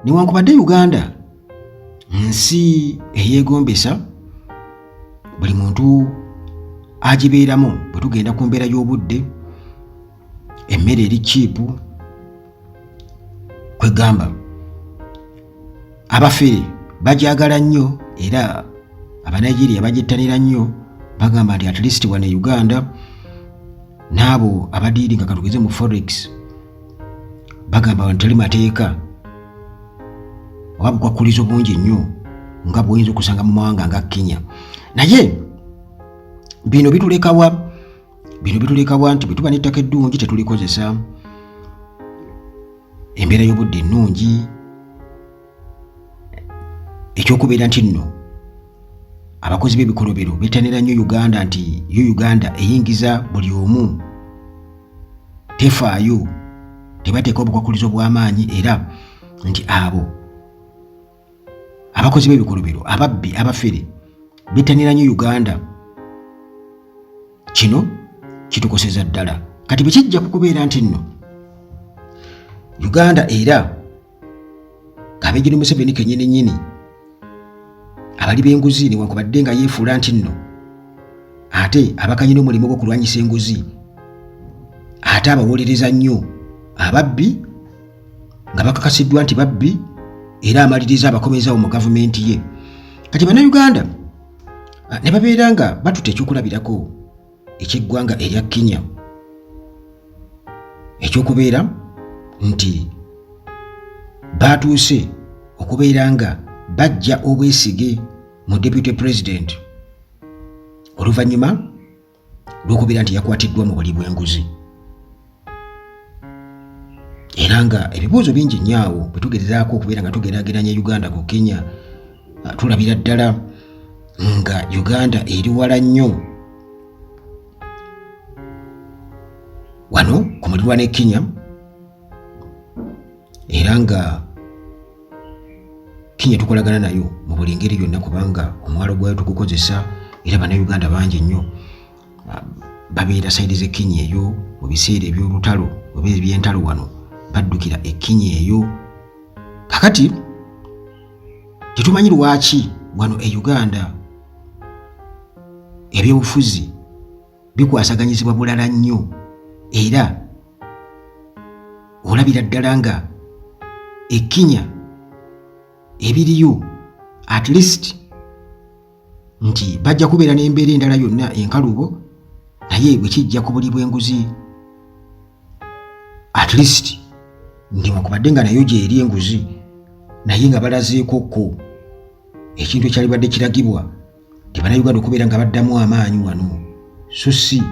newankubadde Uganda nsi eyeegombesa buli muntu agibeeramu. Bwe tugenda ku mbeera y'obudde, emmere eri chiipu, kwegamba abafere bajagala nnyo era Abanigeria bagyettanira nnyo, bagamba nti at least wano Uganda n'abo abadiiringa katugeze mu forex bagamba nti teri mateeka oba bukwakulizo bungi nnyo nga bw'oyinza okusanga mu mawanga nga Kenya. Naye bino bitulekawa nti bwe tuba n'ettaka eddungi tetulikozesa, embeera y'obudde ennungi, ekyokubeera nti nno abakozi b'ebikolobero bettanira nnyo Uganda nti yo Uganda eyingiza buli omu, tefaayo, tebateeka obukwakulizo bw'amaanyi, era nti abo abakozi b'ebikolobero ababbi abafere bettanira nnyo Uganda. Kino kitukoseza ddala. Kati bwe kijja kukubeera nti nno Uganda era Kabejja Museveni kennyini abali b'enguzi newankubadde nga yeefuula nti nno ate abakanye n'omulimu gw'okulwanyisa enguzi, ate abawolereza nnyo ababbi nga bakakasiddwa nti babbi era amaliriza abakomezaawo mu gavumenti ye. Kati bannayuganda ne babeera nga batuta ekyokulabirako eky'eggwanga erya Kenya, ekyokubeera nti batuuse okubeera nga bajja obwesige mu deputy president oluvannyuma lw'okubeera nti yakwatiddwa mu buli bw'enguzi. Era nga ebibuuzo bingi nnyo bwe tugezaako okubeera nga tugeraageranya Uganda ku Kenya, tulabira ddala nga Uganda eri wala nnyo wano ku mulirwa ne Kenya, era nga Kenya tukolagana nayo mu buli ngeri yonna kubanga omwalo gwayo tugukozesa, era bannayuganda bangi nnyo babeera sayidi ze Kenya eyo mu biseera eby'olutalo oba eby'entalo wano baddukira e Kenya eyo. Kakati tetumanyi lwaki wano e Uganda ebyobufuzi bikwasaganyizibwa bulala nnyo, era olabira ddala nga e Kenya ebiriyo at least nti bajja kubeera n'embeera endala yonna enkalubo, naye bwe kijja ku buli bw'enguzi at least newankubadde nga nayo gyeri enguzi naye nga balazeekoko ekintu ekyalibadde kiragibwa nti bannayuganda okubeera nga baddamu amaanyi wano, so si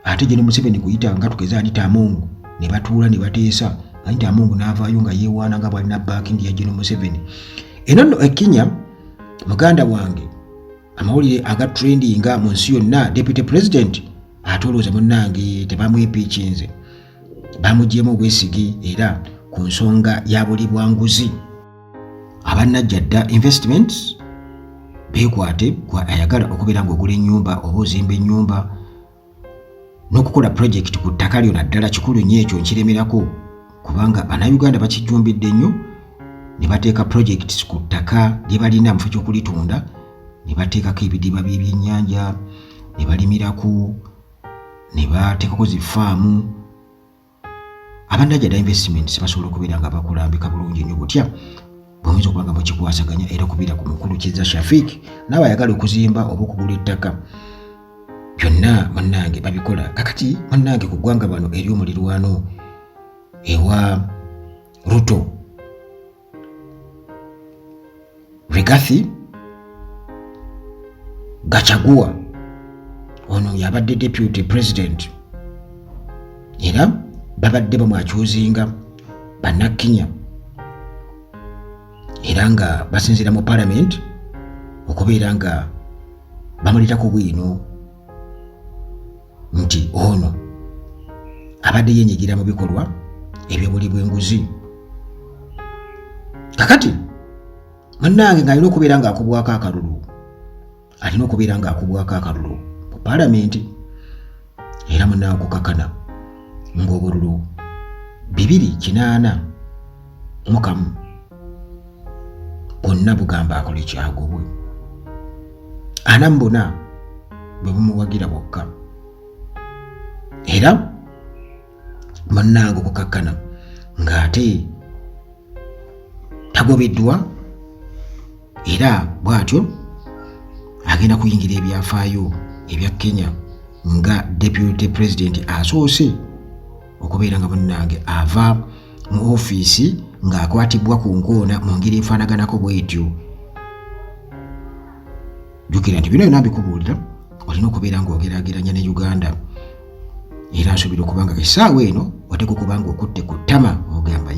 ate General Museveni kuyita nga tugeza anita Amongo ne batuula ne bateesa anita Amongo n'avaayo nga yeewaana nga bw'alina backindi ya General Museveni. Eno nno Kenya muganda wange amawulire aga trendinga mu nsi yonna, deputy president ate olowooza munnange tebamwepiikinze, bamugyemu obwesige era ku nsonga ya buli bwanguzi. Abannajjadda investments beekwate kwa ayagala okubeera ng'ogula ennyumba oba ozimba ennyumba n'okukola project ku ttaka lyonna ddala kikulu nnyo ekyo nkiremerako, kubanga bannayuganda bakijjumbidde nnyo ne bateeka projects ku ttaka lye balina mu kifo ky'okulitunda, ne bateekako ebidiba by'ebyennyanja, ne balimirako, ne bateekako zifaamu. Abannajjadda investments basobola okubeera nga bakulambika bulungi nnyo butya bw'oyinza okuba nga mukikwasaganya era okubeera ku mukulu Kizza Shafik n'abayagala okuzimba oba okugula ettaka. Byonna munnange babikola. Kakati munnange ku ggwanga bano eri omulirwano ewa Ruto, Rigathi Gachagua ono yabadde deputy president era babadde bamwakyuzinga bannakenya era nga basinzira mu parliament okubeera nga bamulitako bwino nti ono abadde yenyigira mu bikolwa ebyobuli bw'enguzi. Kakati munnange ng'alina okubeera ng'akubwako akalulu, alina okubeera ng'akubwako akalulu mu parliament era munnange okukakana ng'obululu 281 bwonna bugamba akole kyagobwe. Anambona bwe bumuwagira bwokka. Era munnange okukakkana ng'ate tagobeddwa era bw'atyo agenda kuyingira ebyafaayo ebya Kenya nga deputy president asoose okubeera nga munnange ava mu ofiisi ng'akwatibwa ku nkoona mu ngeri efaanaganako bw'etyo. Jjukira nti bino byonna mbikubuulira olina okubeera ng'ogeraageranya ne Uganda. Era nsuubira okuba nga essaawa eno oteeka okuba ng'okutte ku ttama ogamba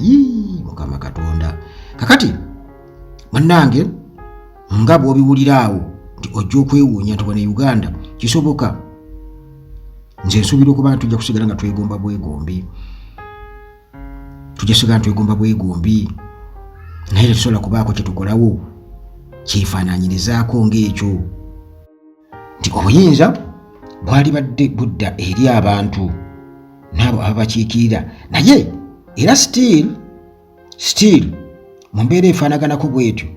Mukama Katonda. Kakati munnange nga bw'obiwulira awo nti ojja okwewuunya nti wano Uganda kisoboka. Nze nsuubira okuba nga tujja kusigala nga twegomba bwegombi. Tujja kusigala twegomba bwegombi naye tetusobola kubaako kye tukolawo kyefaanaanyirizaako ng'ekyo nti obuyinza bwali badde budda eri abantu n'abo ababakiikirira, naye era still mu mbeera efaanaganako bw'etyo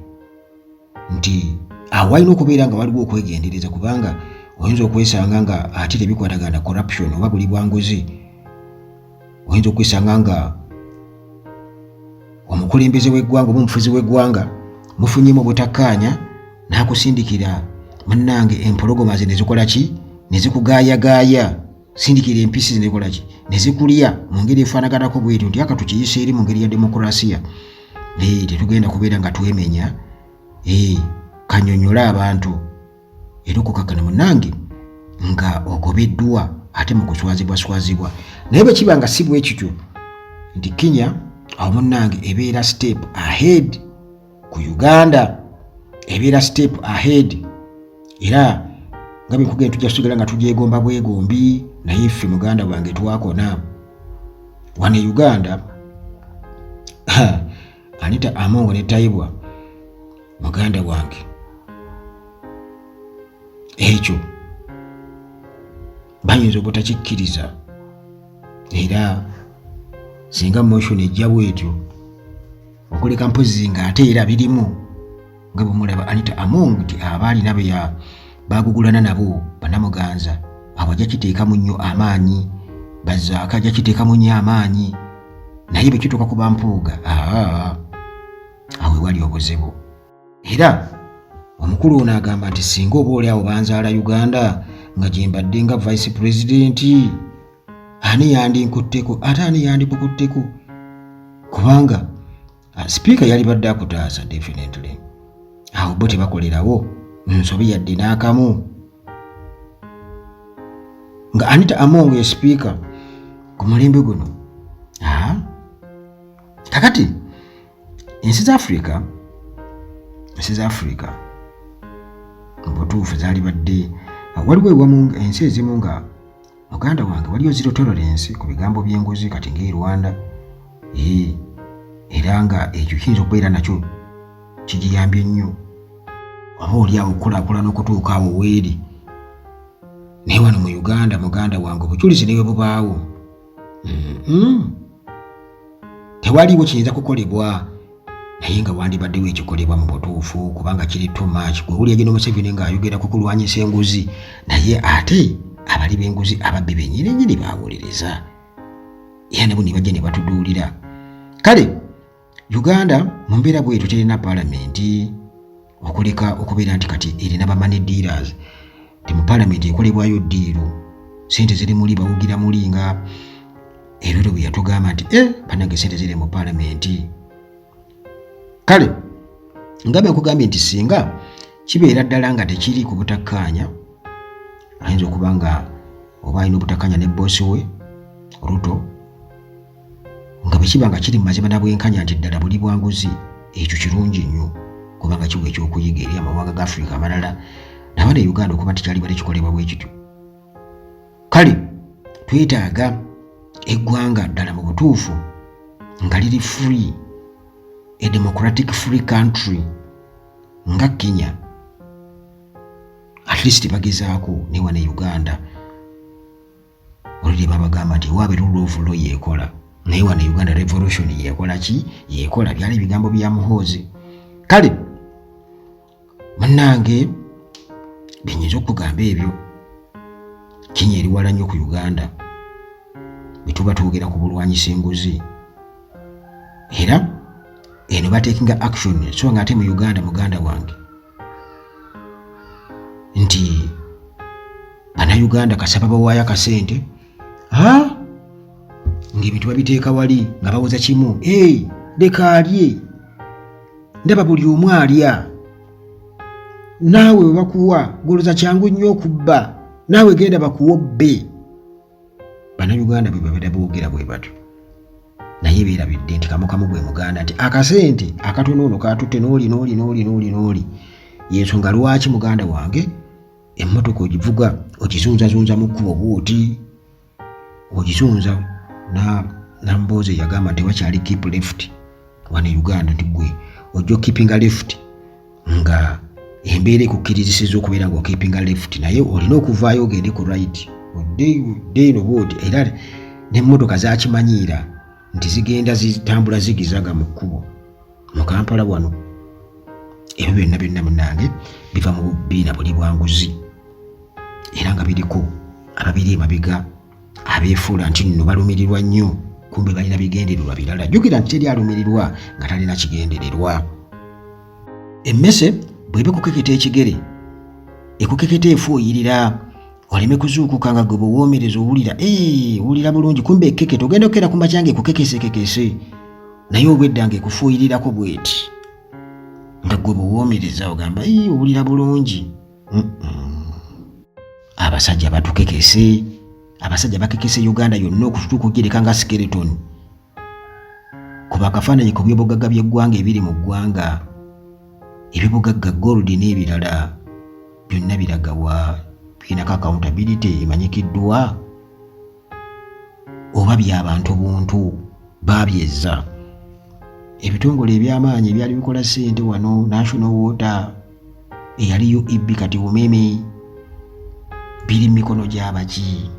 nti awo walina okubeera nga waliwo okwegendereza, kubanga oyinza okwesanga nga ate tebikwatagana corruption oba buli bwanguzi. Oyinza okwesanga nga omukulembeze w'eggwanga oba omufuzi w'eggwanga mufunyemu obutakkaanya n'akusindikira munnange empologoma ze ne zikola ki? Ne zikugaayagaaya. Sindikira empisi ze ne zikola ki? Ne zikulya mu ngeri efaanaganako bw'etyo nti aka tukiyise eri mu ngeri ya demokulasiya. Tetugenda kubeera nga twemenya. Kanyonyola abantu era okukakkana munnange nga ogobeddwa ate mu kuswazibwa. Naye bwe kiba nga si bwe kityo nti Kenya awo munnange ebeera step ahead ku Uganda, ebeera step ahead. Era nga bikugenda tujja kusigala nga tugyegomba bwegombi, naye ffe muganda wange twakona wano Uganda. Anita Amongo ne Taibwa muganda wange ekyo bayinza obutakikkiriza, era singa motion ejja bwetyo okuleka mpozi nga ate era birimu nga bwemulaba Anita Amongo nti abaalina be bagugulana nabo Bannamuganza abo ajja kiteekamu nnyo amaanyi, Bazaaka ajja kiteekamu nnyo amaanyi, naye bwe kituuka kuba mpuuga awo wali obuzibu. Era omukulu ono agamba nti singa oba oli awo banzaala Uganda nga gye mbadde nga vice president, ani yandinkutteko ate ani yandikukutteko? Kubanga sipiika yali badde akutaasa definitely. Awo bo tebakolerawo nsobi yadde n'akamu. Nga Anita Amongo ye sipiika ku mulembe guno. Kakati ensi za Africa mbutuufu zaali badde waliwo ewamu ensi ezimu nga muganda wange waliyo zero tolerance ku bigambo by'enguzi kati ng'e Rwanda. Era nga ekyo kiyinza okubeera nakyo kigiyambye nnyo oba oli awo okukulaakulana okutuuka awo weeri. Naye wano mu Uganda muganda wange obujulizi ne bwe bubaawo tewaliwo kiyinza kukolebwa, naye nga wandibaddewo ekikolebwa mu butuufu kubanga kiri too much. Gwe wulya General Museveni ng'ayogera ku kulwanyisa enguzi, naye ate abali b'enguzi ababbi bennyini baawuliriza era nabo ne bajja ne batuduulira. Kale Uganda mu mbeera bwetyo terina paalamenti okuleka okubeera nti kati erina bamane dealers. Ti mu paalamenti ekolebwayo ddiiru, sente ziri muli bawugira muli nga ebiro bwe yatugamba nti bannange sente ziri mu paalamenti. Kale nga bwe nkugambye nti singa kibeera ddala nga tekiri ku butakkaanya, ayinza okuba nga oba alina obutakkaanya ne boosi we Ruto, nga bwe kiba nga kiri mu mazima na bwenkanya nti ddala buli bwanguzi, ekyo kirungi nnyo kubanga kiwa ekyokuyiga eri amawanga ga Africa amalala n'abana e Uganda okuba tikyali bali kikolebwa bwe kityo. Kale twetaaga eggwanga ddala mu butuufu nga liri free, a democratic free country nga Kenya. At least bagezaako ne wana Uganda olire babagamba nti waabe rule of law yeekola, naye wana Uganda revolution yeekola ki? Yeekola. Byali ebigambo bya Muhoozi. Kale Bannange binyinza okugamba ebyo Kenya eri wala nnyo ku Uganda bwe tuba twogera ku bulwanyisa enguzi era eno batekinga action so nga ate mu Uganda muganda wange nti Bannayuganda kasaba bawaayo akasente ng'ebintu babiteeka wali nga bawoza kimu leka alye ndaba buli omu alya naawe bwe bakuwa goloza kyangu nnyo okubba naawe genda bakuwobbe. Bannayuganda bwe babadde boogera bwe batyo naye beerabidde nti kamukamu gwe muganda nti akasente akatono ono katutte n'oli yensonga lwaki muganda wange emmotoka ogivuga ogizunzazunza mu kkubo bw'oti ogizunza namboozi yagamba nti wakyali keep left wano e Uganda nti gwe ojja keepinga left nga embeera ekukkirizisiza okubeera nga keepinga left naye olina okuvaayo ogende ku right odde eno bw'oti era n'emmotoka zakimanyiira nti zigenda zitambula zigizaga mu kkubo mu Kampala wano. Ebyo byonna munnange biva mu bubbiina buli bwanguzi era nga biriko ababiri emabega abeefuula nti nno balumirirwa nnyo kumbe balina bigendererwa birala. Jjukira nti teri alumirirwa nga talina kigendererwa. Emmese bw'eba ekukeketa ekigere ekukeketa efuuyirira oleme kuzuukuka nga gwe bw'owoomereza owulira bulungi kumbe ekkeketa ogenda okukera ku makya ng'ekukekese naye obwedda ng'ekufuuyirirako bw'eti nga gwe bw'owoomereza ogamba owulira bulungi. Abasajja batukekese, abasajja bakekese Uganda yonna okutuuka ogyereka nga skeleton kuba akafaananyi ku by'obugagga by'eggwanga ebiri mu ggwanga eby'obugagga gold n'ebirala byonna biragawa birinako accountability emanyikiddwa oba by'abantu buntu babyezza. Ebitongole eby'amaanyi ebyali bikola ssente wano National Water eyaliyo ibbi kati umeme biri mikono gy'abaki